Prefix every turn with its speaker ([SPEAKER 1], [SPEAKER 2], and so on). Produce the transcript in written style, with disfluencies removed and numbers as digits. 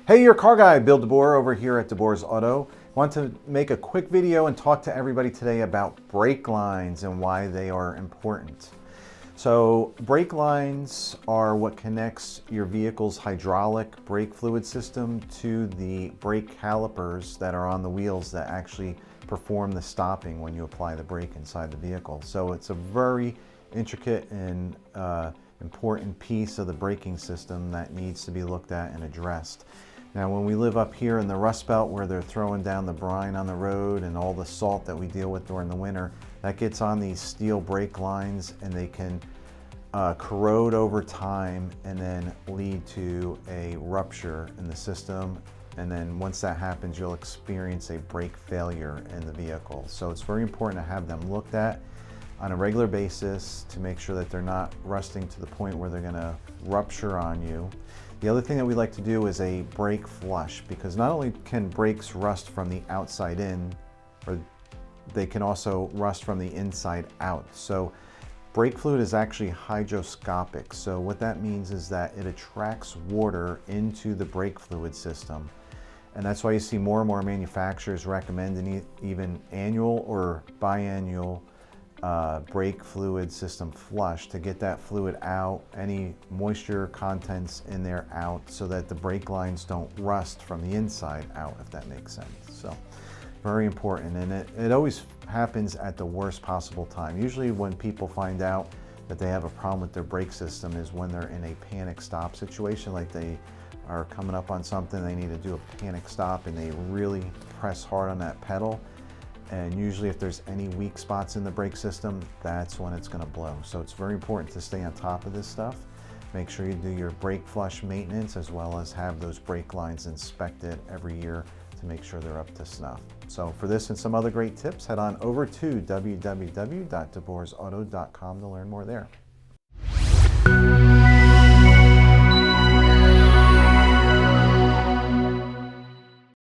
[SPEAKER 1] Hey, your car guy, Bill DeBoer over here at DeBoer's Auto. Want to make a quick video and talk to everybody today about brake lines and why they are important. So brake lines are what connects your vehicle's hydraulic brake fluid system to the brake calipers that are on the wheels that actually perform the stopping when you apply the brake inside the vehicle. So it's a very intricate and important piece of the braking system that needs to be looked at and addressed. Now, when we live up here in the Rust Belt where they're throwing down the brine on the road and all the salt that we deal with during the winter, that gets on these steel brake lines and they can corrode over time and then lead to a rupture in the system. And then once that happens, you'll experience a brake failure in the vehicle. So it's very important to have them looked at on a regular basis to make sure that they're not rusting to the point where they're going to rupture on you. The other thing that we like to do is a brake flush, because not only can brakes rust from the outside in, or they can also rust from the inside out. So brake fluid is actually hygroscopic. So what that means is that it attracts water into the brake fluid system. And that's why you see more and more manufacturers recommending even annual or biannual brake fluid system flush to get that fluid out, any moisture contents in there out, so that the brake lines don't rust from the inside out, if that makes sense. So very important, and it always happens at the worst possible time. Usually when people find out that they have a problem with their brake system is when they're in a panic stop situation, like they are coming up on something, they need to do a panic stop and they really press hard on that pedal. And usually if there's any weak spots in the brake system, that's when it's going to blow. So it's very important to stay on top of this stuff. Make sure you do your brake flush maintenance, as well as have those brake lines inspected every year to make sure they're up to snuff. So for this and some other great tips, head on over to www.deboersauto.com to learn more there.